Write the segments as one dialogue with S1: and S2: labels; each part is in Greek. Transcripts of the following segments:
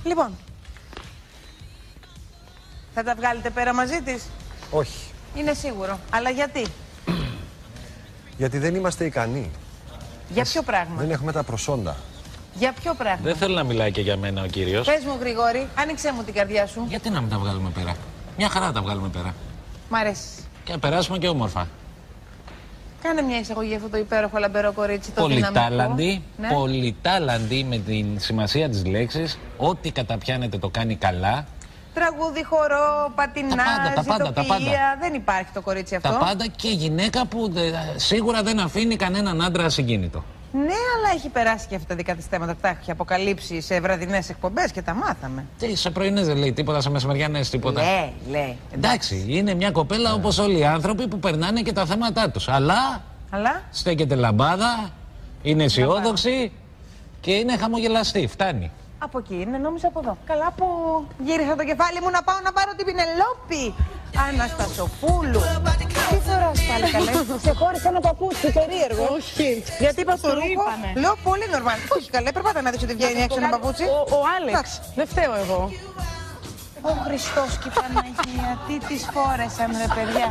S1: Λοιπόν, θα τα βγάλετε πέρα μαζί της?
S2: Όχι.
S1: Είναι σίγουρο. Αλλά γιατί?
S2: Γιατί δεν είμαστε ικανοί.
S1: Για ποιο πράγμα?
S2: Δεν έχουμε τα προσόντα.
S1: Για ποιο πράγμα?
S3: Δεν θέλω να μιλάει και για μένα ο κύριος.
S1: Πες μου, Γρηγόρη, άνοιξέ μου την καρδιά σου.
S3: Γιατί να μην τα βγάλουμε πέρα? Μια χαρά τα βγάλουμε πέρα.
S1: Μ' αρέσει.
S3: Και να περάσουμε και όμορφα.
S1: Κάνε μια εισαγωγή αυτό το υπέροχο λαμπερό κορίτσι. Το
S3: Πολυτάλαντη,
S1: ναι.
S3: πολυτάλαντη με την σημασία της λέξης. Ό,τι καταπιάνεται το κάνει καλά.
S1: Τραγούδι, χορό, πατινάζ,
S3: τα πάντα.
S1: Δεν υπάρχει το κορίτσι αυτό.
S3: Τα πάντα και γυναίκα που σίγουρα δεν αφήνει κανέναν άντρα ασυγκίνητο.
S1: Ναι, αλλά έχει περάσει και αυτά τα δικά της θέματα. Τα έχει αποκαλύψει σε βραδινές εκπομπές και τα μάθαμε.
S3: Τι, σε πρωινές δεν λέει τίποτα, σε μεσημεριανές τίποτα.
S1: Λέει.
S3: Εντάξει, είναι μια κοπέλα όπως όλοι οι άνθρωποι που περνάνε και τα θέματα τους. Αλλά στέκεται λαμπάδα, είναι αισιόδοξη και είναι χαμογελαστή. Φτάνει.
S1: Από εκεί είναι, νόμιζα από εδώ. Καλά που γύρισα το κεφάλι μου να πάω να πάρω την Πινελόπη. Αναστασοπούλου. Τι φοράς πάλι καλά? Σε χώρισε ένα παπούτσι περίεργο.
S4: Όχι.
S1: Γιατί είπα στο ρούχο? Λέω πολύ νορμάλ. Όχι καλά, περπάτα να δεις ότι βγαίνει έξω ένα παπούτσι.
S4: Ο Άλεξ. Δεν φταίω εγώ.
S1: Ο Χριστός και η Παναγία, τι τις φόρεσαν ρε παιδιά.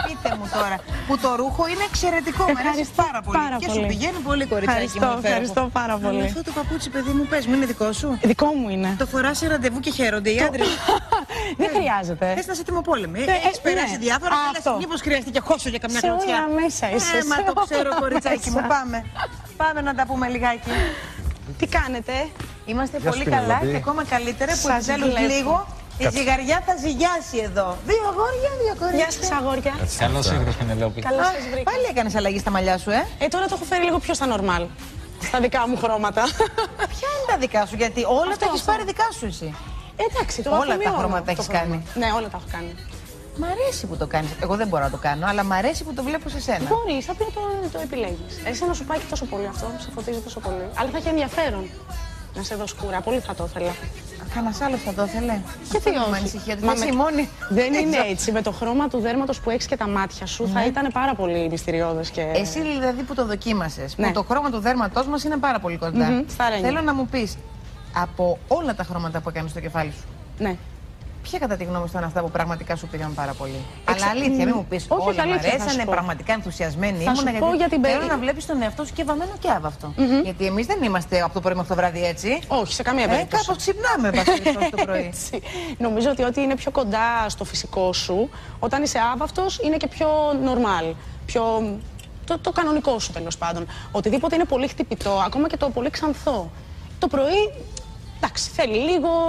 S1: Πείτε μου τώρα, που το ρούχο είναι εξαιρετικό, μου αρέσει πάρα πολύ. Και σου πηγαίνει πολύ κοριτσάκι μου.
S4: Ευχαριστώ πάρα πολύ.
S1: Αλλά αυτό το παπούτσι, παιδί μου, πες μου, είναι δικό σου?
S4: Δικό μου είναι.
S1: Το φοράς σε ραντεβού και χαίρονται οι άντρες?
S4: Δεν χρειάζεται.
S1: Θες να είσαι τιμοπόλεμη. Έχεις περάσει διάφορα. Μήπως χρειαστεί χώσω για καμιά κλωτσιά?
S4: Σε όλα μέσα είσαι.
S1: Μα το ξέρω, κοριτσάκι μου, πάμε. Πάμε να τα πούμε λιγάκι.
S4: Τι κάνετε?
S1: Είμαστε πολύ καλά και ακόμα καλύτερα που επιτέλους λίγο η ζυγαριά θα ζυγιάσει εδώ. Δύο αγόρια, δύο κορίτσια.
S4: Γεια σας, αγόρια.
S3: Καλώς ήρθες, Πινελόπη.
S4: Καλώς σας βρήκα.
S1: Πάλι έκανες αλλαγή στα μαλλιά σου,
S4: Τώρα το έχω φέρει λίγο πιο στα νορμάλ. Στα δικά μου χρώματα.
S1: Ποια είναι τα δικά σου, γιατί όλα τα έχεις πάρει δικά σου εσύ?
S4: Εντάξει, το
S1: όλα τα χρώματα έχεις κάνει.
S4: Ναι, όλα τα έχω κάνει.
S1: Μ' αρέσει που το κάνεις. Εγώ δεν μπορώ να το κάνω, αλλά μ' αρέσει που το βλέπω σε σένα.
S4: Μπορείς, απλά το επιλέγεις. Εσένα σου πάει και τόσο πολύ αυτό, σε φωτίζει τόσο πολύ. Αλλά θα έχει ενδιαφέρον να σε δω σκούρα. Πολύ θα το ήθελα.
S1: Κανένας άλλος θα το ήθελε?
S4: Γιατί όχι?
S1: Μόνη.
S4: Δεν είναι έτσι. Με το χρώμα του δέρματος που έχεις και τα μάτια σου θα ήταν πάρα πολύ μυστηριώδες. Και...
S1: Εσύ δηλαδή που το δοκίμασες, που το χρώμα του δέρματός μας είναι πάρα πολύ κοντά. Θέλω να μου πεις, από όλα τα χρώματα που έκανες στο κεφάλι σου,
S4: ναι.
S1: Ποια κατά τη γνώμη σου ήταν αυτά που πραγματικά σου πήγαν πάρα πολύ? Αλλά αλήθεια, μην μου πεις όλα μου αρέσανε, πραγματικά ενθουσιασμένοι ήμουν. Γιατί θέλω να βλέπεις τον εαυτό σου και βαμμένο και άβαυτο. Γιατί εμείς δεν είμαστε από το πρωί μέχρι το βράδυ έτσι.
S4: Όχι, σε καμία περίπτωση.
S1: Κάπως ξυπνάμε βασιλώς το πρωί.
S4: Νομίζω ότι ό,τι είναι πιο κοντά στο φυσικό σου, όταν είσαι άβαυτος, είναι και πιο normal. Πιο... Το κανονικό σου τέλος πάντων. Οτιδήποτε είναι πολύ χτυπητό, ακόμα και το πολύ ξανθό. Το πρωί. Εντάξει, θέλει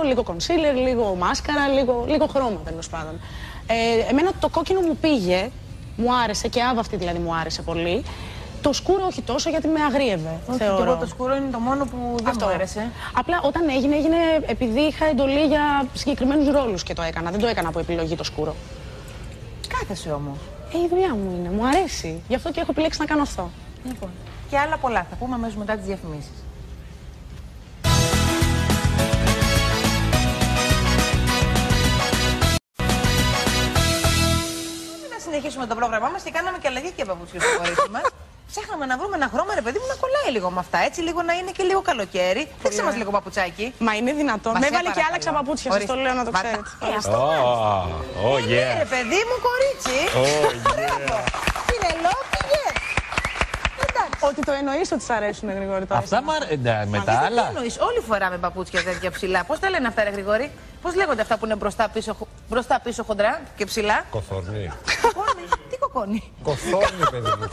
S4: λίγο concealer, λίγο μάσκαρα, λίγο χρώμα τέλος πάντων. Εμένα το κόκκινο μου πήγε, μου άρεσε και άβαυτη δηλαδή μου άρεσε πολύ. Το σκούρο όχι τόσο γιατί με αγρίευε.
S1: Όχι, εγώ το σκούρο είναι το μόνο που δεν μου άρεσε.
S4: Απλά όταν έγινε επειδή είχα εντολή για συγκεκριμένους ρόλους και το έκανα. Δεν το έκανα από επιλογή το σκούρο.
S1: Κάθεσαι όμως.
S4: Η δουλειά μου είναι, μου αρέσει. Γι' αυτό και έχω επιλέξει να κάνω αυτό.
S1: Λοιπόν. Και άλλα πολλά. Θα πούμε αμέσως μετά τις διαφημίσεις. Συνεχίσουμε το πρόγραμμά μας και κάναμε και αλλαγή και παπούτσια στο κορίτσι μας. Ψάχναμε να βρούμε ένα χρώμα, ρε παιδί μου, να κολλάει λίγο με αυτά. Έτσι, λίγο να είναι και λίγο καλοκαίρι. Δείξε μας λίγο παπουτσάκι.
S4: Μα είναι δυνατόν. Με έβαλε και άλλαξα παπούτσια, σας το λέω να το ξέρετε.
S1: Ναι, ρε παιδί μου, κορίτσι. Πινελόπη,
S4: ότι το εννοείς ότι σ' αρέσουν, Γρηγόρη.
S3: Αυτά με τα άλλα.
S1: Τι εννοείς, όλοι φοράμε παπούτσια τέτοια ψηλά. Πώς τα λένε αυτά, ρε Γρηγόρη? Πώς λέγονται αυτά που είναι μπροστά-πίσω χοντρά και ψηλά?
S2: Κοθορνή.
S1: Τι κοκόνι?
S2: Κοθόρνη, παιδί μου.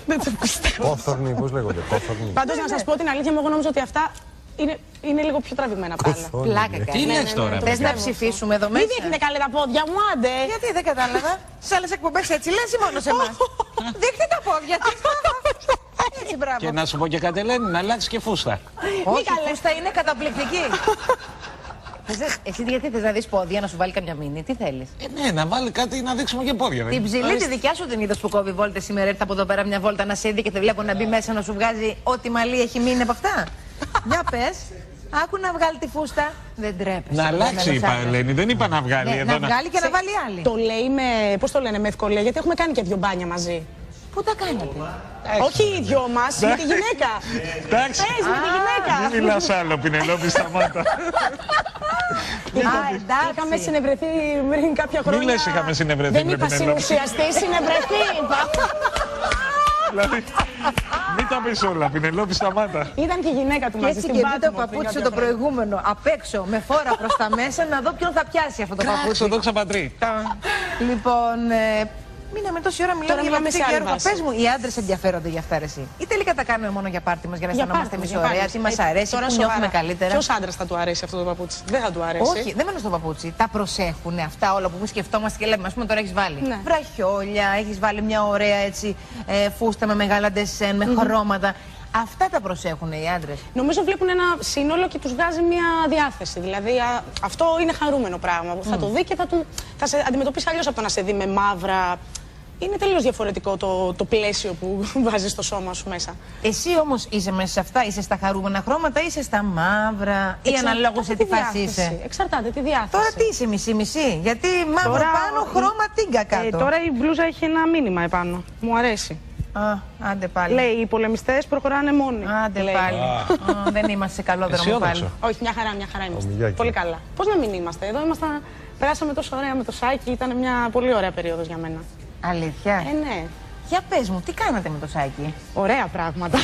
S4: Δεν το πιστεύω.
S2: Κοθορνή, πώς λέγονται, κοθορνή.
S4: Πάντως να σας πω την αλήθεια, εγώ νόμιζα ότι αυτά είναι λίγο πιο τραβημένα πάλι.
S1: Πλάκα.
S3: Τι λες τώρα?
S1: Θες να ψηφίσουμε εδώ μέσα?
S4: Μην δείχνετε καλέ τα πόδια μου, άντε.
S1: Γιατί δεν κατάλαβα. Σε άλλες εκπομπές έτσι λες ή μόνο σε εμάς? Δείχντε τα πόδια της. Έτσι, μπράβο.
S3: Και να σου πω και κάτι, Ελένη, να αλλάξεις και φούστα.
S1: Όχι, η φούστα είναι καταπληκτική. Εσύ γιατί θες να δεις πόδια, να σου βάλει καμιά μήνυ, τι θέλεις?
S3: Ναι, να βάλει κάτι να δείξουμε και πόδια.
S1: Την ψηλή τη δικιά σου την είδες που κόβει βόλτες σήμερα, έρθει από εδώ πέρα μια βόλτα να σε είδει και δεν βλέπω να μπει μέσα να σου βγάζει ό,τι μαλλί έχει μείνει από αυτά. Για πες, άκου να βγάλει τη φούστα. Δεν τρέπεσαι.
S3: Να αλλάξει είπα, Ελένη, δεν είπα να βγάλει εδώ.
S1: Να βγάλει και να βάλει άλλη.
S4: Το λέει με, πώς το λένε, με ευκολία, γιατί έχουμε κάνει και 2 μπάνια μαζί.
S1: Πού τα κάνετε?
S4: Όχι οι δυο μας, με τη γυναίκα.
S3: Εντάξει.
S4: Με τη γυναίκα.
S3: Μην μιλάς άλλο, Πινελόπη, σταμάτα.
S4: Είχαμε συνευρεθεί πριν κάποια χρόνια.
S3: Μην λες είχαμε συνευρεθεί.
S4: Δεν είπα συνουσιαστή, συνευρεθεί είπα.
S3: Δηλαδή, μην τα πεις όλα, Πινελόπη, σταμάτα.
S4: Ήταν και η γυναίκα του μαζί.
S1: Και έτσι και το παπούτσι το προηγούμενο απ' έξω με φόρα προς τα μέσα να δω ποιον θα πιάσει αυτό το παπούτσι.
S3: Στο δόξα πατρί.
S1: Λοιπόν, μείναμε τόση ώρα μιλάμε για λαμπτή και έργο. Πες μου, οι άντρες ενδιαφέρονται για αυτά, εσύ? Ή τελικά τα κάνουμε μόνο για πάρτι μας, για να αισθανόμαστε εμείς ωραία, τι μας αρέσει, που νιώθουμε καλύτερα?
S4: Ποιος άντρας θα του αρέσει αυτό το παπούτσι? Δεν θα του αρέσει.
S1: Όχι, δεν μένω στο παπούτσι. Τα προσέχουν αυτά όλα που σκεφτόμαστε και λέμε. Ας πούμε, τώρα έχεις βάλει βραχιόλια, έχεις βάλει μια ωραία έτσι φούστα με μεγάλα ντεσέν, με χρώματα. Αυτά τα προσέχουν οι άντρες.
S4: Νομίζω βλέπουν ένα σύνολο και τους βγάζει μια διάθεση. Δηλαδή αυτό είναι χαρούμενο πράγμα. Θα το δει και θα σε αντιμετωπίσει αλλιώς από το να σε δει με μαύρα. Είναι τελείως διαφορετικό το πλαίσιο που βάζεις στο σώμα σου μέσα.
S1: Εσύ όμως είσαι μέσα σε αυτά, είσαι στα χαρούμενα χρώματα, είσαι στα μαύρα ή αναλόγως σε τι φάση είσαι?
S4: Εξαρτάται τη διάθεση.
S1: Τώρα τι είσαι, μισή-μισή? Γιατί μαύρο πάνω, χρώμα τίγκα κάτω.
S4: Τώρα η μπλούζα έχει ένα μήνυμα επάνω. Μου αρέσει.
S1: Άντε πάλι.
S4: Λέει, οι πολεμιστές προχωράνε μόνοι.
S1: Άντε πάλι. Δεν είμαστε σε καλό δρόμο πάλι.
S4: Όχι, μια χαρά είμαστε. Πολύ καλά. Πώς να μην είμαστε? Εδώ ήμασταν, περάσαμε τόσο ωραία με το Σάκη, ήταν μια πολύ ωραία περίοδος για μένα.
S1: Αλήθεια?
S4: Ναι.
S1: Για πες μου, τι κάνατε με το Σάκη?
S4: Ωραία πράγματα.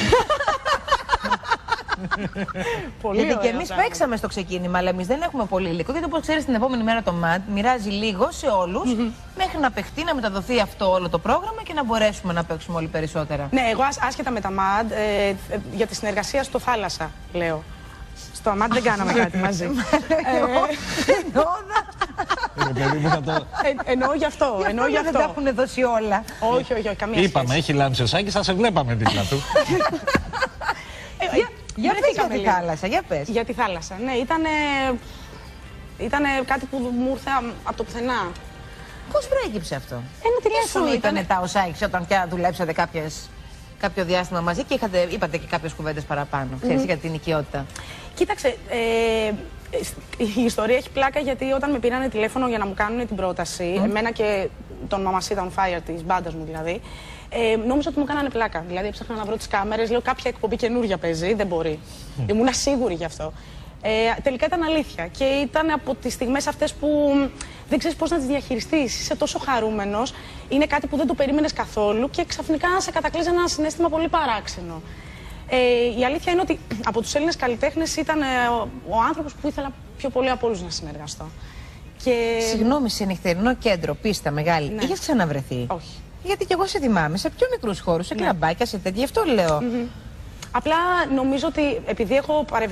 S4: Πολύ
S1: γιατί και εμείς παίξαμε στο ξεκίνημα, αλλά εμείς δεν έχουμε πολύ υλικό. Γιατί όπως ξέρεις, την επόμενη μέρα το ΜΑΤ μοιράζει λίγο σε όλους μέχρι να παιχτεί, να μεταδοθεί αυτό όλο το πρόγραμμα και να μπορέσουμε να παίξουμε όλοι περισσότερα.
S4: Ναι, εγώ άσχετα με τα ΜΑΤ, για τη συνεργασία στο Θάλασσα, λέω. Στο ΜΑΤ δεν κάναμε κάτι μαζί. Εννοώ γι' αυτό.
S1: Δεν τα έχουν δώσει όλα.
S4: Όχι, καμία σχέση.
S3: Είπαμε, έχει λάμψει ο Σάκης, θα σε βλέπαμε δίπλα του.
S1: Για πες για τη θάλασσα, για πες.
S4: Για τη θάλασσα, ναι, ήταν κάτι που μου ήρθε από το πουθενά.
S1: Πώς προέκυψε αυτό?
S4: Ένα τηλέφωνο
S1: ήταν τα ο Σάκης όταν πια δουλέψατε κάποιο διάστημα μαζί και είπατε και κάποιες κουβέντες παραπάνω, ξέρεις, για την οικειότητα?
S4: Κοίταξε, η ιστορία έχει πλάκα γιατί όταν με πήρανε τηλέφωνο για να μου κάνουν την πρόταση, εμένα και τον Mamacita on Fire της μπάντας μου δηλαδή, νόμιζα ότι μου κάνανε πλάκα. Δηλαδή έψαχνα να βρω τις κάμερες, λέω κάποια εκπομπή καινούργια παίζει, δεν μπορεί. Ήμουνα σίγουρη γι' αυτό. Τελικά ήταν αλήθεια και ήταν από τις στιγμές αυτές που δεν ξέρεις πώς να τις διαχειριστείς. Είσαι τόσο χαρούμενος, είναι κάτι που δεν το περίμενες καθόλου και ξαφνικά σε κατακλείζει ένα συναίσθημα πολύ παράξενο. Η αλήθεια είναι ότι από τους Έλληνες καλλιτέχνες ήταν ο άνθρωπος που ήθελα πιο πολύ από όλους να συνεργαστώ.
S1: Συγγνώμη, σε νυχτερινό κέντρο, πίστα μεγάλη, είχες ξαναβρεθεί?
S4: Όχι.
S1: Γιατί κι εγώ σε θυμάμαι σε πιο μικρούς χώρους, σε κλαμπάκια, σε τέτοια, γι' αυτό λέω.
S4: Απλά νομίζω ότι επειδή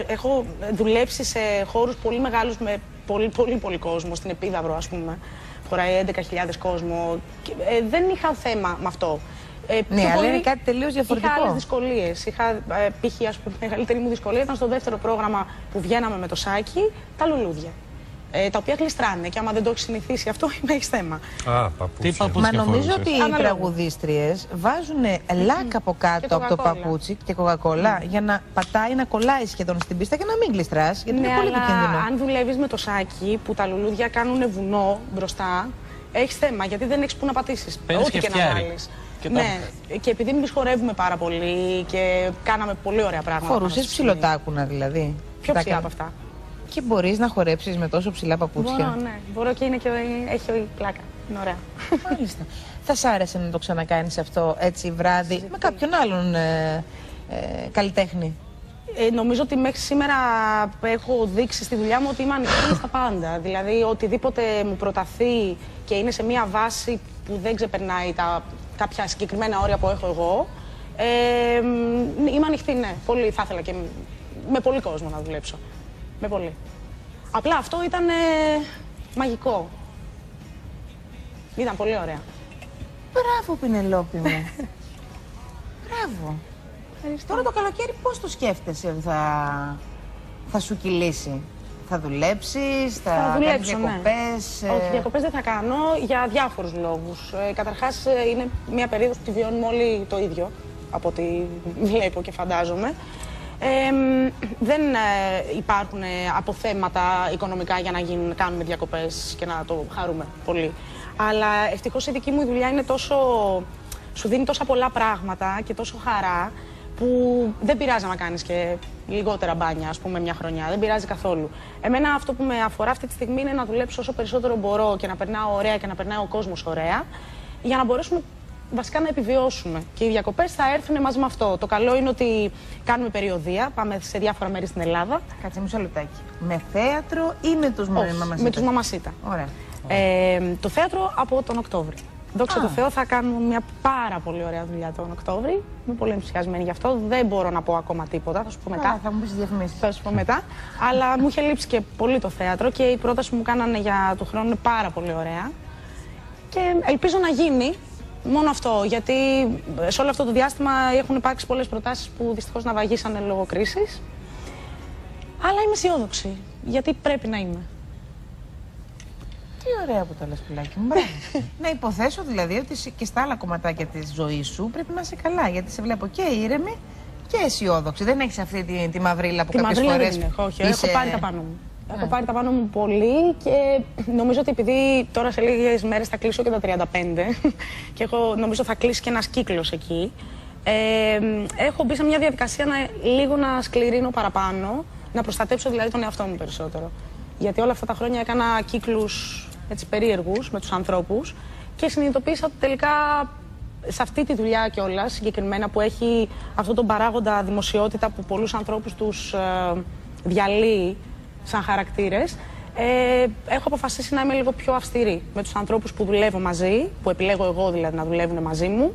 S4: έχω δουλέψει σε χώρους πολύ μεγάλους με πολύ κόσμο, στην Επίδαυρο ας πούμε, χωράει 11.000 κόσμο, δεν είχα θέμα με αυτό.
S1: Ναι, αλλά είναι κάτι τελείως διαφορετικό.
S4: Είχα άλλες δυσκολίες. Π.χ. η μεγαλύτερη μου δυσκολία ήταν στο δεύτερο πρόγραμμα που βγαίναμε με το Σάκη, τα λουλούδια. Τα οποία γλιστράνε και άμα δεν το έχει συνηθίσει αυτό, έχει θέμα.
S1: Μα νομίζω ότι οι τραγουδίστριες βάζουν λάκ από κάτω από το παπούτσι και κοκακόλα για να πατάει, να κολλάει σχεδόν στην πίστα και να μην γλιστράς. Γιατί είναι πολύ επικίνδυνο.
S4: Αν δουλεύεις με το Σάκη που τα λουλούδια κάνουν βουνό μπροστά, έχεις θέμα γιατί δεν έχεις που να πατήσεις. Ό,τι και να βάλεις. Ναι, και επειδή εμείς χορεύουμε πάρα πολύ και κάναμε πολύ ωραία πράγματα.
S1: Φορούσες ψιλοτάκουνα δηλαδή?
S4: Πιο ψηλά από αυτά.
S1: Και μπορείς να χορέψεις με τόσο ψηλά παπούτσια?
S4: Μπορώ, ναι. Μπορώ και έχει πλάκα. Είναι ωραία.
S1: Μάλιστα. Θα σ' άρεσε να το ξανακάνεις αυτό έτσι βράδυ με κάποιον άλλον καλλιτέχνη?
S4: Νομίζω ότι μέχρι σήμερα έχω δείξει στη δουλειά μου ότι είμαι ανοιχτή στα πάντα. Δηλαδή οτιδήποτε μου προταθεί και είναι σε μια βάση που δεν ξεπερνάει κάποια συγκεκριμένα όρια που έχω εγώ, είμαι ανοιχτή, ναι. Πολύ θα ήθελα και με πολύ κόσμο να δουλέψω. Με πολύ. Απλά αυτό ήταν μαγικό. Ήταν πολύ ωραία.
S1: Μπράβο, Πινελόπη μου. Μπράβο. Τώρα το καλοκαίρι πώς το σκέφτεσαι ότι θα σου κυλήσει? Θα δουλέψεις, θα κάνεις διακοπές?
S4: Ναι. Όχι, διακοπές δεν θα κάνω για διάφορους λόγους. Καταρχάς είναι μια περίοδος που τη βιώνουμε όλοι το ίδιο, από ό,τι βλέπω και φαντάζομαι. Δεν υπάρχουν αποθέματα οικονομικά για να κάνουμε διακοπές και να το χαρούμε πολύ. Αλλά ευτυχώς η δική μου δουλειά είναι τόσο σου δίνει τόσα πολλά πράγματα και τόσο χαρά που δεν πειράζει να κάνεις και λιγότερα μπάνια, ας πούμε, μια χρονιά. Δεν πειράζει καθόλου. Εμένα αυτό που με αφορά αυτή τη στιγμή είναι να δουλέψω όσο περισσότερο μπορώ και να περνάω ωραία και να περνάει ο κόσμος ωραία, για να μπορέσουμε βασικά να επιβιώσουμε. Και οι διακοπές θα έρθουν μαζί με αυτό. Το καλό είναι ότι κάνουμε περιοδεία, πάμε σε διάφορα μέρη στην Ελλάδα.
S1: Κάτσε μισό λεπτάκι. Με θέατρο ή με τους Μαμασίτα?
S4: Με τους Μαμασίτα.
S1: Ωραία.
S4: Το θέατρο από τον Οκτώβρη. Δόξα τω Θεώ, θα κάνουμε μια πάρα πολύ ωραία δουλειά τον Οκτώβρη. Είμαι πολύ ενθουσιασμένη γι' αυτό. Δεν μπορώ να πω ακόμα τίποτα. Θα σου πω μετά.
S1: Θα μου πεις διαφημίσεις.
S4: Θα σου πω μετά. Αλλά μου είχε λείψει και πολύ το θέατρο και η πρόταση που μου κάνανε για του χρόνου είναι πάρα πολύ ωραία. Και ελπίζω να γίνει. Μόνο αυτό, γιατί σε όλο αυτό το διάστημα έχουν υπάρξει πολλές προτάσεις που δυστυχώς να βαγίσανε λόγω κρίσης. Αλλά είμαι αισιόδοξη, γιατί πρέπει να είμαι.
S1: Τι ωραία που το λες, πουλάκι μου. Να υποθέσω δηλαδή ότι και στα άλλα κομματάκια της ζωής σου πρέπει να είσαι καλά, γιατί σε βλέπω και ήρεμη και αισιόδοξη. Δεν έχεις αυτή τη μαυρίλα που κάποιες φορές...
S4: Δεν έχω, όχι. Έχω πάρει τα πάνω μου. Έχω πάρει τα πάνω μου πολύ και νομίζω ότι επειδή τώρα σε λίγες μέρες θα κλείσω και τα 35 και νομίζω θα κλείσει και ένας κύκλος εκεί, έχω μπει σε μια διαδικασία λίγο να σκληρύνω παραπάνω, να προστατέψω δηλαδή τον εαυτό μου περισσότερο. Γιατί όλα αυτά τα χρόνια έκανα κύκλους έτσι περίεργους με τους ανθρώπους και συνειδητοποίησα ότι τελικά σε αυτή τη δουλειά κιόλας συγκεκριμένα που έχει αυτόν τον παράγοντα δημοσιότητα που πολλούς ανθρώπους τους διαλύει σαν χαρακτήρες, έχω αποφασίσει να είμαι λίγο πιο αυστηρή με τους ανθρώπους που δουλεύω μαζί, που επιλέγω εγώ δηλαδή να δουλεύουν μαζί μου,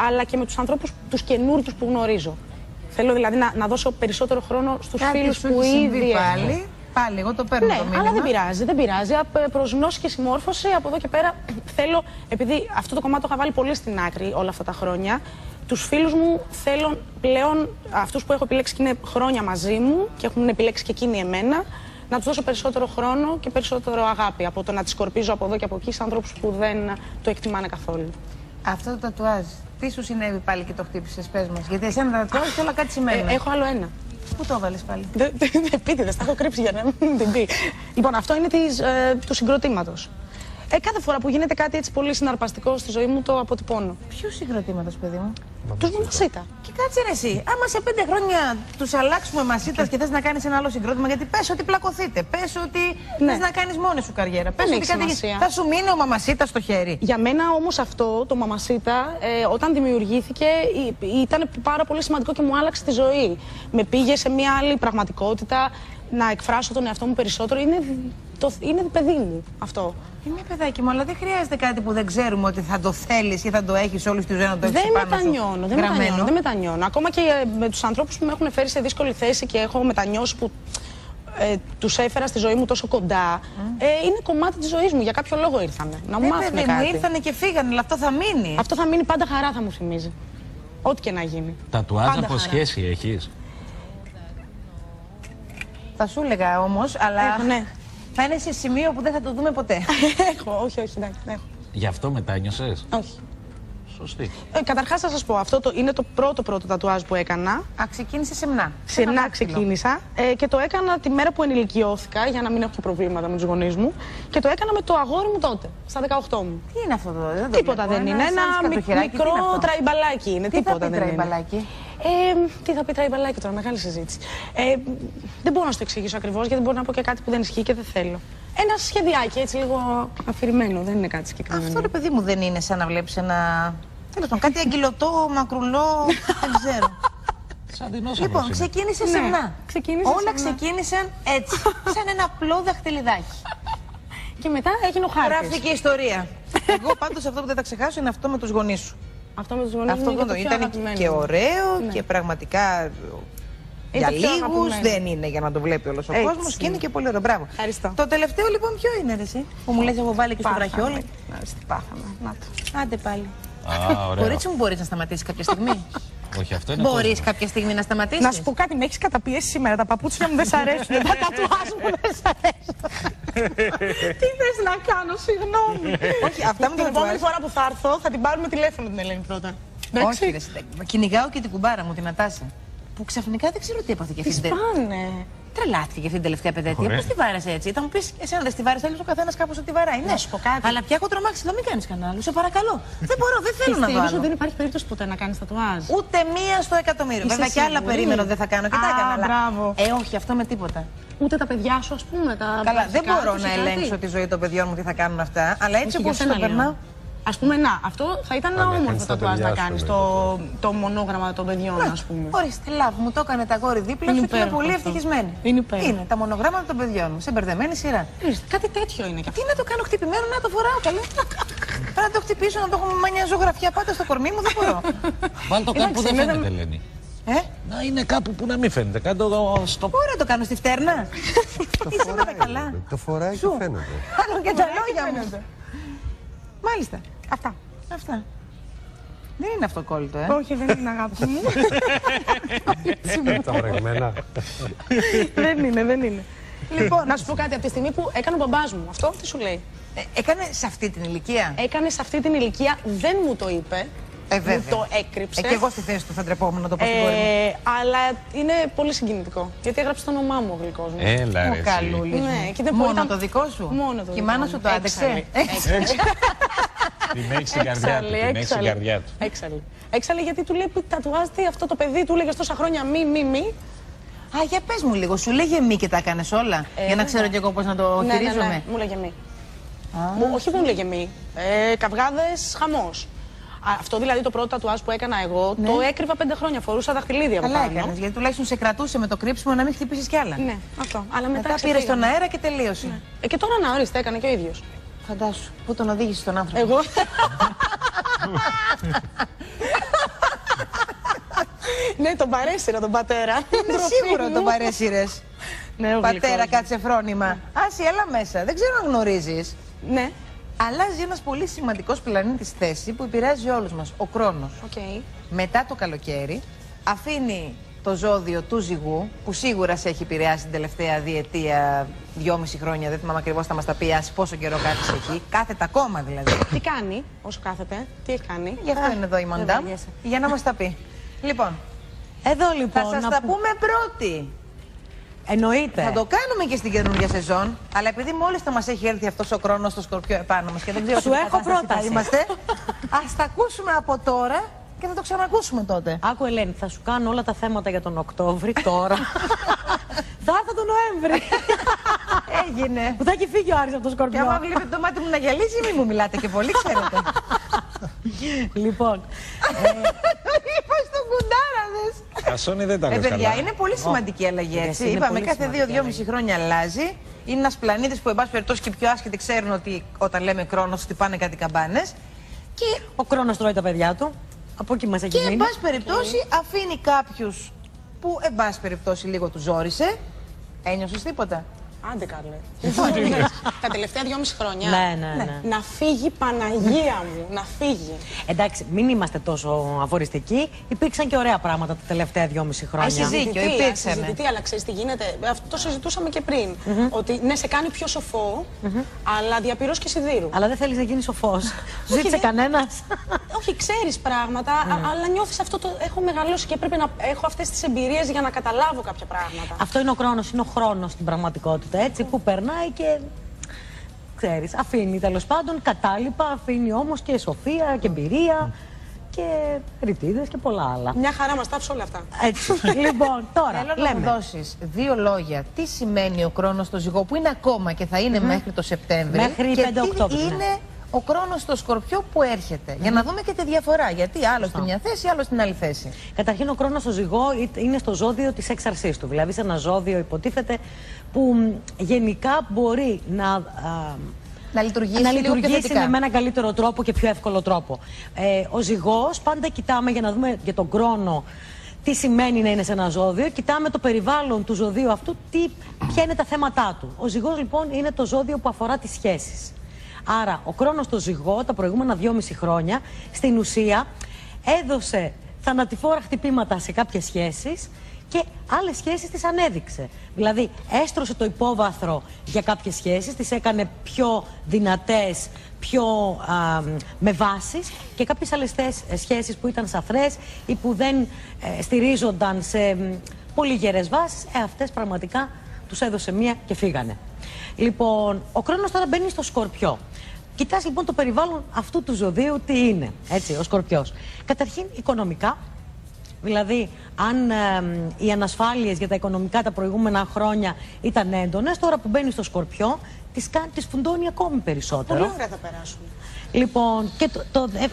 S4: αλλά και με τους ανθρώπους τους καινούριους που γνωρίζω. Θέλω δηλαδή να δώσω περισσότερο χρόνο στους φίλους που ήδη έχω.
S1: Πάλι, εγώ το παίρνω το μήνυμα.
S4: Αλλά δεν πειράζει. Προς γνώση και συμμόρφωση από εδώ και πέρα θέλω, επειδή αυτό το κομμάτι το είχα βάλει πολύ στην άκρη όλα αυτά τα χρόνια, τους φίλους μου θέλω πλέον, αυτούς που έχω επιλέξει και είναι χρόνια μαζί μου και έχουν επιλέξει και εκείνοι εμένα, να τους δώσω περισσότερο χρόνο και περισσότερο αγάπη από το να τις σκορπίζω από εδώ και από εκεί σε ανθρώπους που δεν το εκτιμάνε καθόλου.
S1: Αυτό το τατουάζ, τι σου συνέβη πάλι και το χτύπησες, πες μας? Γιατί εσένα τα τατουάζ και όλα κάτι σημαίνει.
S4: Έχω άλλο ένα.
S1: Πού το έβαλες πάλι?
S4: Επίτηδες, τα έχω κρύψει για να μην την πει. Λοιπόν, αυτό είναι του συγκροτήματος. Κάθε φορά που γίνεται κάτι έτσι πολύ συναρπαστικό στη ζωή μου, το αποτυπώνω.
S1: Ποιου συγκροτήματος, παιδί μου?
S4: Τους Μαμασίτα.
S1: Και κάτσε ρε εσύ, άμα σε 5 χρόνια τους αλλάξουμε Μαμασίτας και θες να κάνεις ένα άλλο συγκρότημα, γιατί πες ότι πλακωθείτε, πες ότι θες να κάνεις μόνη σου καριέρα. Πες ότι κάτι θα σου μείνει ο Μαμασίτας στο χέρι.
S4: Για μένα όμως αυτό, το Μαμασίτα, όταν δημιουργήθηκε, ήταν πάρα πολύ σημαντικό και μου άλλαξε τη ζωή. Με πήγε σε μια άλλη πραγματικότητα, να εκφράσω τον εαυτό μου περισσότερο. Είναι παιδί μου αυτό.
S1: Είναι παιδάκι μου, αλλά δεν χρειάζεται κάτι που δεν ξέρουμε ότι θα το θέλεις ή θα το έχεις όλη τη ζωή να το έχεις πάνω σου.
S4: Δεν μετανιώνω. Ακόμα και με τους ανθρώπους που με έχουν φέρει σε δύσκολη θέση και έχω μετανιώσει που τους έφερα στη ζωή μου τόσο κοντά, είναι κομμάτι της ζωής μου. Για κάποιο λόγο ήρθανε. Να μου μάθουν κάτι.
S1: Μου ήρθανε και φύγανε, αλλά αυτό θα μείνει.
S4: Αυτό θα μείνει, πάντα χαρά θα μου θυμίζει. Ό,τι και να γίνει.
S3: Τατουάζ από σχέση έχεις?
S1: Θα σου έλεγα όμως, αλλά θα είναι σε σημείο που δεν θα το δούμε ποτέ.
S4: όχι, εντάξει, έχω.
S3: Γι' αυτό μετάνιωσες?
S4: Όχι.
S3: Σωστή.
S4: Καταρχάς θα σας πω, αυτό είναι το πρώτο τατουάζ που έκανα.
S1: Ξεκίνησε σεμνά.
S4: Σεμνά ξεκίνησα και το έκανα τη μέρα που ενηλικιώθηκα για να μην έχω και προβλήματα με τους γονείς μου. Και το έκανα με το αγόρι μου τότε, στα 18 μου.
S1: Τι είναι αυτό εδώ?
S4: Τίποτα δεν είναι. Ένα μικρό τραϊμπαλάκι είναι. Τίποτα δεν είναι. Τι θα πει τραϊμπαλάκι τώρα, μεγάλη συζήτηση. Δεν μπορώ να σου το εξηγήσω ακριβώς, γιατί μπορώ να πω και κάτι που δεν ισχύει και δεν θέλω. Ένα σχεδιάκι έτσι λίγο αφηρημένο, δεν είναι κάτι συγκεκριμένο.
S1: Αυτό ρε παιδί μου δεν είναι σαν να βλέπεις ένα. Τέλος πάντων, κάτι αγκυλωτό, μακρουλό, δεν ξέρω. Λοιπόν, ξεκίνησε σεμνά. Όλα ξεκίνησαν έτσι, σαν ένα απλό δαχτυλιδάκι.
S4: Και μετά έγινε ο χάρτης.
S1: Γράφτηκε η ιστορία. Εγώ πάντως αυτό που δεν θα ξεχάσω είναι αυτό με τους γονείς σου.
S4: Αυτό με τους γονείς μου
S1: ήταν και ωραίο και πραγματικά για λίγους δεν είναι για να το βλέπει όλος ο κόσμος και είναι και πολύ ωραίο. Μπράβο.
S4: Ευχαριστώ.
S1: Το τελευταίο λοιπόν ποιο είναι ρε εσύ, που μου λες έχω βάλει και στο βραχιόλι?
S4: Πάθαμε. Να το.
S1: Άντε πάλι. Κορίτσι μου, μπορείς να σταματήσεις κάποια στιγμή?
S3: Όχι, αυτό είναι.
S1: Μπορείς κάποια στιγμή να σταματήσεις?
S4: Να σου πω κάτι, με έχεις καταπιέσει σήμερα. Τα παπούτσια μου δεν σ' αρέσουν. Τα τατουάζ μου δεν σ' αρέσουν. Τι θες να κάνω, συγγνώμη.
S1: Όχι, αυτά με
S4: την επόμενη φορά που θα έρθω θα την πάρουμε τηλέφωνο την Ελένη πρώτα.
S1: Όχι, κυνηγάω και την κουμπάρα μου, την Νατάσα. Που ξαφνικά δεν ξέρω τι έπαθε και αυτή.
S4: Τις πάνε.
S1: τρελάθηκε για αυτή την τελευταία πενταετία. Πώς τη βάρεσε έτσι? Θα μου πεις, εσένα δεν τη βάρεσε, θέλει ο καθένας κάπως να τη βαράει. Ναι, σου πω κάτι. Αλλά πια έχω τρομάξει, να μην κάνεις κανάλι. Σε παρακαλώ. Δεν μπορώ, δεν θέλω να βάλω.
S4: Δεν υπάρχει περίπτωση ποτέ να κάνεις τατουάζ.
S1: Ούτε μία στο εκατομμύριο. Βέβαια κι άλλα περίμενο δεν θα κάνω και τα έκανα. Όχι, αυτό με τίποτα.
S4: Ούτε τα παιδιά σου, ας πούμε.
S1: Καλά, δεν μπορώ να ελέγξω τη ζωή των παιδιών μου τι θα κάνουν αυτά. Αλλά έτσι όπως το περνάω.
S4: Ας πούμε, αυτό θα ήταν ένα όμορφο τατουάζ να κάνεις, το μονόγραμμα των παιδιών, ας πούμε.
S1: Ορίστε, λάβ, μου το έκανε τα γόρι δίπλα σου και είμαι πολύ ευτυχισμένη. Είναι τα μονογράμματα των παιδιών μου, σε μπερδεμένη σειρά.
S4: Κάτι τέτοιο είναι και αυτό.
S1: Τι να το κάνω χτυπημένο, να το φοράω καλά. Πρέπει να το χτυπήσω, να το έχω μια ζωγραφιά πάντα στο κορμί μου, δεν μπορώ.
S3: Βάλ το κάπου που δεν φαίνεται, Ελένη. Να είναι κάπου που να μην φαίνεται. Κάτω στο.
S1: Μπορεί να το κάνω στη φτέρνα. Είσαι με τα καλά.
S2: Το φοράει και φαίνεται.
S1: Κάνω και τα λόγια μου. Μάλιστα. Αυτά. Δεν είναι αυτοκόλλητο,
S4: Όχι, δεν είναι, αγάπη μου.
S2: Τα βρεγμένα.
S4: Δεν είναι. Λοιπόν, να σου πω κάτι, από τη στιγμή που έκανε ο μπαμπάς μου, αυτό τι σου λέει?
S1: Έκανε σε αυτή την ηλικία.
S4: Έκανε σε αυτή την ηλικία, δεν μου το είπε. Μου το έκρυψε.
S1: Και εγώ στη θέση του θα ντρεπόμουν να το πω στην κόρη μου.
S4: Αλλά είναι πολύ συγκινητικό. Γιατί έγραψε το όνομά μου ο γλυκός μου.
S3: Έλα, ρε.
S1: Μόνο το δικό σου.
S4: Μόνο το
S1: και η μάνα σου το άντεξε.
S3: Την έχει στην καρδιά του. Την έχει στην καρδιά του.
S4: Έξαλλη γιατί του λέει τατουάζεται αυτό το παιδί, του λέγε τόσα χρόνια μη.
S1: Α, για πες μου λίγο, σου λέγε μη και τα έκανες όλα. Για να ξέρω κι εγώ πώς να το χειρίζομαι.
S4: Ναι, μου λέγε μη. Όχι μου λέγε μη. Καυγάδες, χαμός. Αυτό δηλαδή το πρώτο τατουάζ που έκανα εγώ, το έκρυβα 5 χρόνια. Φορούσα δαχτυλίδια από πάνω.
S1: Καλά έκανες, γιατί τουλάχιστον σε κρατούσε με το κρύψιμο να μην χτυπήσεις κι άλλα.
S4: Ναι, αυτό. Αλλά μετά
S1: πήρε στον αέρα και τελείωσε.
S4: Ναι. Και τώρα να ορίστε, έκανε και ο ίδιος.
S1: Φαντάσου, πού τον οδήγησε τον άνθρωπο.
S4: Εγώ. Ναι, τον παρέσυρα τον πατέρα.
S1: Είναι σίγουρο ότι τον παρέσυρες.
S4: Ναι,
S1: πατέρα, κάτσε φρόνημα. Άση, έλα μέσα. Δεν ξέρω αν γνωρίζεις.
S4: Ναι.
S1: Αλλάζει ένας πολύ σημαντικός πλανήτης θέση που επηρεάζει όλους μας, ο Κρόνος. Μετά το καλοκαίρι αφήνει το ζώδιο του Ζυγού, που σίγουρα σε έχει επηρεάσει την τελευταία διετία, 2,5 χρόνια, δεν θυμάμαι ακριβώς, θα μας τα πει πόσο καιρό κάθισε εκεί. Κάθεται ακόμα δηλαδή.
S4: Τι κάνει όσο κάθεται, τι έχει κάνει?
S1: Γι' αυτό είναι εδώ η Μαντάμ, για να μας τα πει. Λοιπόν,
S5: εδώ λοιπόν
S1: θα σας τα πούμε πρώτη.
S5: Εννοείται.
S1: Θα το κάνουμε και στην καινούργια σεζόν, αλλά επειδή μόλις θα μας έχει έρθει αυτός ο Κρόνος στο Σκορπιό επάνω μας και δεν ξέρω
S5: σου έχω πρόταση.
S1: Ας τα ακούσουμε από τώρα και θα το ξανακούσουμε τότε.
S5: Άκου Ελένη, θα σου κάνω όλα τα θέματα για τον Οκτώβρη τώρα. Θα έρθω τον Νοέμβρη.
S1: Έγινε.
S5: Που θα έχει φύγει ο Άρης από το Σκορπιό.
S1: Και άμα βλέπετε το μάτι μου να γυαλίζει, μην μου μιλάτε και πολύ, ξέρετε.
S5: Λοιπόν.
S1: Είπα στον κουντάραδες.
S3: Κασόνι δεν τα λες
S1: παιδιά,
S3: καλά.
S1: είναι πολύ σημαντική αλλαγή, έτσι. Είπαμε κάθε 2-2,5 χρόνια αλλάζει. Είναι ένας πλανήτης που, εν πάση περιπτώσει, και οι πιο άσχετοι ξέρουν ότι όταν λέμε Κρόνος χτυπάνε κάτι καμπάνες.
S5: Και ο Κρόνος τρώει τα παιδιά του. Από εκεί μας έχει
S1: και,
S5: μείνει.
S1: εν πάση περιπτώσει, αφήνει κάποιους που, εν πάση περιπτώσει, λίγο του ζόρισε. Ένιωσες τίποτα?
S4: Άντε καλέ. Τα τελευταία 2,5 χρόνια.
S5: Ναι.
S4: Να φύγει Παναγία μου, να φύγει.
S5: Εντάξει, μην είμαστε τόσο αφοριστικοί. Υπήρξαν και ωραία πράγματα τα τελευταία 2,5 χρόνια.
S1: Συζήτητο, υπήρξαν.
S4: Αλλά ξέρεις τι γίνεται. Αυτό το συζητούσαμε και πριν. Ότι ναι, σε κάνει πιο σοφό, αλλά διαπυρός και σιδήρου.
S5: Αλλά δεν θέλεις να γίνεις σοφός. Ζήτησε κανένας.
S4: Όχι, ξέρεις πράγματα, αλλά νιώθεις αυτό το. Έχω μεγαλώσει και πρέπει να έχω αυτές τις εμπειρίες για να καταλάβω κάποια πράγματα.
S5: Αυτό είναι ο Κρόνος, είναι ο χρόνος στην πραγματικότητα. Έτσι, που περνάει και ξέρεις, αφήνει τέλος πάντων κατάλοιπα, αφήνει όμως και σοφία και εμπειρία και ρητίδες και πολλά άλλα.
S4: Μια χαρά μας τάψει όλα αυτά.
S5: Έτσι. Λοιπόν, τώρα
S1: θέλω να μου δώσεις 2 λόγια. Τι σημαίνει ο Κρόνος στο Ζυγό που είναι ακόμα και θα είναι μέχρι το Σεπτέμβρη.
S5: Μέχρι 5 Οκτώβρη.
S1: Είναι ο Κρόνος στο Σκορπιό που έρχεται. Για να δούμε και τη διαφορά. Γιατί άλλο στη μια θέση, άλλο στην άλλη θέση.
S5: Καταρχήν, ο Κρόνος στο Ζυγό είναι στο ζώδιο της έξαρσής του. Δηλαδή, σε ένα ζώδιο, υποτίθεται, που γενικά μπορεί να λειτουργήσει με έναν καλύτερο τρόπο και πιο εύκολο τρόπο. Ο Ζυγός, πάντα κοιτάμε για να δούμε για τον Κρόνο τι σημαίνει να είναι σε ένα ζώδιο. Κοιτάμε το περιβάλλον του ζωδίου αυτού, ποια είναι τα θέματά του. Ο Ζυγός, λοιπόν, είναι το ζώδιο που αφορά τις σχέσεις. Άρα, ο Κρόνος στο Ζυγό τα προηγούμενα 2,5 χρόνια στην ουσία έδωσε θανατηφόρα χτυπήματα σε κάποιες σχέσεις και άλλες σχέσεις τις ανέδειξε. Δηλαδή, έστρωσε το υπόβαθρο για κάποιες σχέσεις, τις έκανε πιο δυνατές, πιο με βάσεις, και κάποιες άλλες σχέσεις που ήταν σαφρές ή που δεν στηρίζονταν σε πολύ γερές βάσεις, αυτές πραγματικά τους έδωσε μία και φύγανε. Λοιπόν, ο Κρόνος τώρα μπαίνει στο Σκορπιό. Κοιτάς λοιπόν το περιβάλλον αυτού του ζωδίου τι είναι, έτσι, ο Σκορπιός. Καταρχήν οικονομικά, δηλαδή αν οι ανασφάλειες για τα οικονομικά τα προηγούμενα χρόνια ήταν έντονες, τώρα που μπαίνει στο Σκορπιό τις φουντώνει ακόμη περισσότερο.
S4: Πολύ ωραία θα περάσουν.
S5: Λοιπόν, και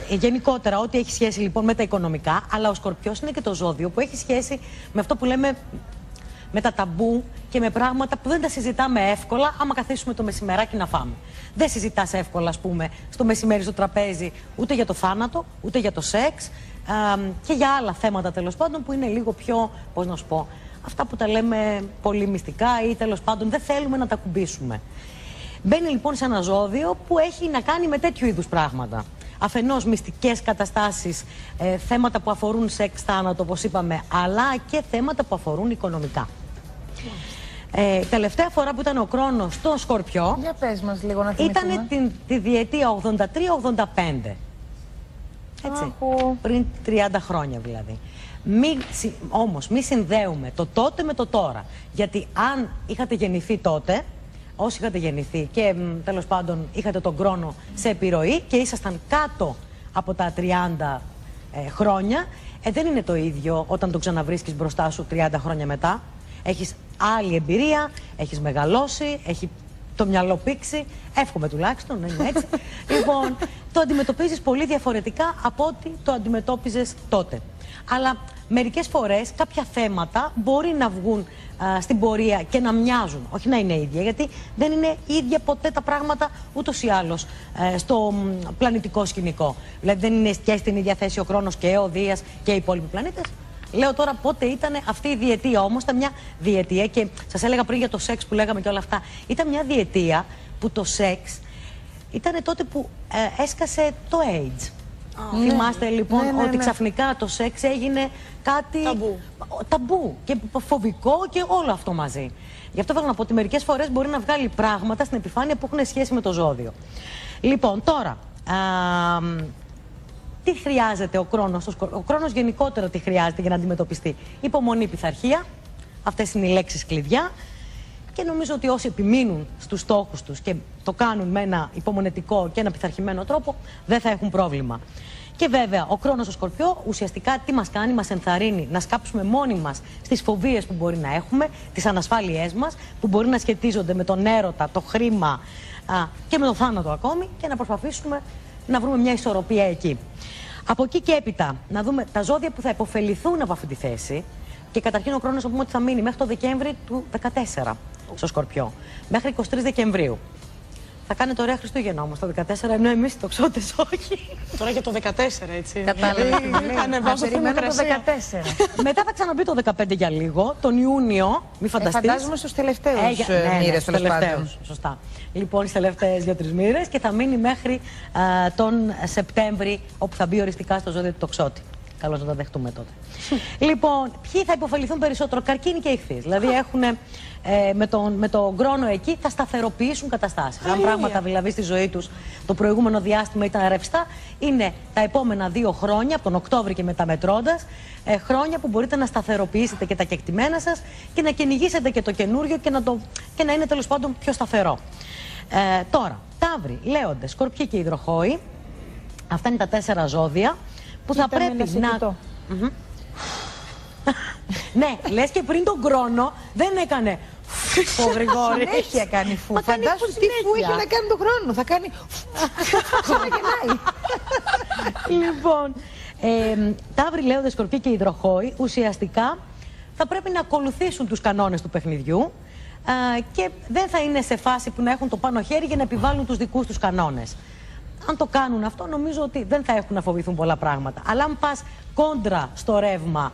S5: γενικότερα ό,τι έχει σχέση λοιπόν με τα οικονομικά, αλλά ο Σκορπιός είναι και το ζώδιο που έχει σχέση με αυτό που λέμε με τα ταμπού και με πράγματα που δεν τα συζητάμε εύκολα άμα καθίσουμε το μεσημεράκι να φάμε. Δεν συζητάς εύκολα, ας πούμε, στο μεσημέρι στο τραπέζι ούτε για το θάνατο, ούτε για το σεξ και για άλλα θέματα τέλος πάντων που είναι λίγο πιο, πώς να σου πω, αυτά που τα λέμε πολύ μυστικά ή τέλος πάντων δεν θέλουμε να τα κουμπίσουμε. Μπαίνει λοιπόν σε ένα ζώδιο που έχει να κάνει με τέτοιου είδους πράγματα. Αφενός μυστικές καταστάσεις, θέματα που αφορούν σεξ, θάνατο, όπως είπαμε, αλλά και θέματα που αφορούν οικονομικά. Τελευταία φορά που ήταν ο Κρόνος στο Σκορπιό,
S1: για πες μας λίγο να θυμηθούμε.
S5: Ήταν τη διετία 83-85. Έτσι, πριν 30 χρόνια δηλαδή. Όμως μη συνδέουμε το τότε με το τώρα. Γιατί αν είχατε γεννηθεί τότε, όσοι είχατε γεννηθεί και τέλος πάντων είχατε τον Κρόνο σε επιρροή και ήσασταν κάτω από τα 30 χρόνια, δεν είναι το ίδιο όταν το ξαναβρίσκεις μπροστά σου 30 χρόνια μετά. Έχεις άλλη εμπειρία, έχεις μεγαλώσει, έχει το μυαλό πήξει, εύχομαι τουλάχιστον, να είναι έτσι. Λοιπόν, το αντιμετωπίζεις πολύ διαφορετικά από ό,τι το αντιμετώπιζες τότε. Αλλά μερικές φορές κάποια θέματα μπορεί να βγουν στην πορεία και να μοιάζουν, όχι να είναι ίδια, γιατί δεν είναι ίδια ποτέ τα πράγματα ούτως ή άλλως στο πλανητικό σκηνικό. Δηλαδή δεν είναι και στην ίδια θέση ο Κρόνος και ο Δίας και οι υπόλοιποι πλανήτες. Λέω τώρα πότε ήταν αυτή η διετία, όμως ήταν μια διετία και σας έλεγα πριν για το σεξ που λέγαμε και όλα αυτά. Ήταν μια διετία που το σεξ ήταν τότε που έσκασε το AIDS. Θυμάστε λοιπόν ότι ξαφνικά το σεξ έγινε κάτι ταμπού και φοβικό και όλο αυτό μαζί. Γι' αυτό θέλω να πω ότι μερικές φορές μπορεί να βγάλει πράγματα στην επιφάνεια που έχουν σχέση με το ζώδιο. Λοιπόν, τώρα, τι χρειάζεται ο Κρόνος? Ο Κρόνος γενικότερα τι χρειάζεται για να αντιμετωπιστεί? Υπομονή, πειθαρχία, αυτές είναι οι λέξεις κλειδιά. Και νομίζω ότι όσοι επιμείνουν στους στόχους τους και το κάνουν με ένα υπομονετικό και ένα πειθαρχημένο τρόπο, δεν θα έχουν πρόβλημα. Και βέβαια, ο Κρόνος στο Σκορπιό ουσιαστικά τι μας κάνει? Μας ενθαρρύνει να σκάψουμε μόνοι μας στις φοβίες που μπορεί να έχουμε, τις ανασφάλειές μας, που μπορεί να σχετίζονται με τον έρωτα, το χρήμα και με το θάνατο ακόμη, και να προσπαθήσουμε να βρούμε μια ισορροπία εκεί. Από εκεί και έπειτα, να δούμε τα ζώδια που θα υποφεληθούν από αυτή τη θέση. Και καταρχήν ο Κρόνος, να πούμε ότι θα μείνει μέχρι το Δεκέμβρη του 2014 στο Σκορπιό. Μέχρι 23 Δεκεμβρίου. Θα κάνετε ωραία Χριστούγεννα όμως το 2014, ενώ εμείς οι τοξότες όχι.
S4: Τώρα για το 2014, έτσι.
S1: Κατάλαβα. Θα περιμένω το 2014.
S5: Μετά θα ξαναμπεί το 2015 για λίγο, τον Ιούνιο, μη φανταστείς.
S1: Φαντάζομαι στους τελευταίους μοίρες, τέλος πάντων.
S5: Σωστά. Λοιπόν, στις τελευταίες 2-3 μοίρες και θα μείνει μέχρι τον Σεπτέμβρη, όπου θα μπει οριστικά στο ζώδιο του τοξότη. Καλώς να τα δεχτούμε τότε. Λοιπόν, ποιοι θα υποφεληθούν περισσότερο? Καρκίνοι και ιχθύς. Δηλαδή έχουν με τον Κρόνο εκεί θα σταθεροποιήσουν καταστάσεις. Αν πράγματα δηλαδή στη ζωή τους το προηγούμενο διάστημα ήταν ρευστά, είναι τα επόμενα 2 χρόνια, από τον Οκτώβρη και μετά μετρώντας, χρόνια που μπορείτε να σταθεροποιήσετε και τα κεκτημένα σας και να κυνηγήσετε και το καινούριο και να είναι τέλος πάντων πιο σταθερό. Τώρα, Ταύροι, Λέοντες, Σκορπιοί και Υδροχόοι. Αυτά είναι τα 4 ζώδια που θα πρέπει να... Ναι, λες και πριν τον Κρόνο δεν έκανε φου Γρηγόρη.
S1: Συνέχεια κάνει φου. Φαντάσου τι φου έχει να κάνει τον Κρόνο. Θα κάνει ξαναγεννάει.
S5: Λοιπόν, Ταύροι, Λέοντες, Σκορπιοί και Υδροχόοι ουσιαστικά θα πρέπει να ακολουθήσουν τους κανόνες του παιχνιδιού και δεν θα είναι σε φάση που να έχουν το πάνω χέρι για να επιβάλλουν τους δικούς τους κανόνες. Αν το κάνουν αυτό, νομίζω ότι δεν θα έχουν να φοβηθούν πολλά πράγματα. Αλλά αν πας κόντρα στο ρεύμα,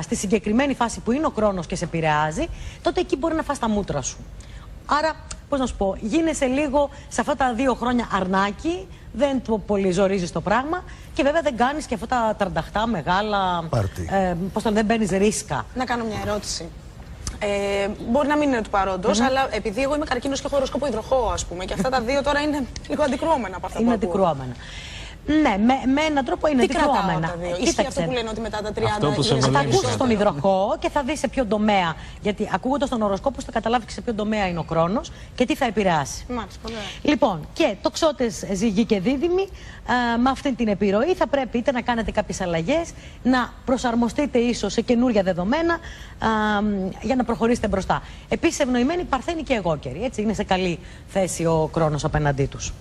S5: στη συγκεκριμένη φάση που είναι ο Κρόνος και σε επηρεάζει, τότε εκεί μπορεί να φας τα μούτρα σου. Άρα, πώς να σου πω, γίνεσαι λίγο σε αυτά τα 2 χρόνια αρνάκι, δεν το πολύ ζορίζεις το πράγμα και βέβαια δεν κάνεις και αυτά τα τρανταχτά μεγάλα. Πώς το δεν παίρνεις ρίσκα.
S4: Να κάνω μια ερώτηση. Μπορεί να μην είναι του παρόντος, αλλά επειδή εγώ είμαι καρκίνος και έχω χοροσκόπο υδροχόο, ας πούμε, και αυτά τα 2 τώρα είναι λίγο αντικρουόμενα από αυτά που ακούω.
S5: Είναι αντικρουόμενα. Ναι, με έναν τρόπο είναι δικαιώμενα.
S4: Ισχύει αυτό που λένε ότι μετά τα 30
S5: θα ακούσει τον υδροχό και θα δει σε ποιο τομέα. Γιατί ακούγοντας τον οροσκόπο θα καταλάβει και σε ποιο τομέα είναι ο χρόνος και τι θα επηρεάσει. Λοιπόν, και τοξότες, ζυγοί και δίδυμοι, με αυτή την επιρροή θα πρέπει είτε να κάνετε κάποιες αλλαγές, να προσαρμοστείτε ίσως σε καινούρια δεδομένα για να προχωρήσετε μπροστά. Επίσης, ευνοημένοι Παρθένοι και εγώκεροι. Έτσι, είναι σε καλή θέση ο Κρόνος απέναντί τους.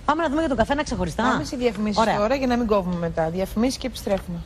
S5: Πάμε να δούμε για τον καθένα ξεχωριστά.
S1: Πάμε σε διαφημίσεις τώρα για να μην κόβουμε μετά. Διαφημίσεις και επιστρέφουμε.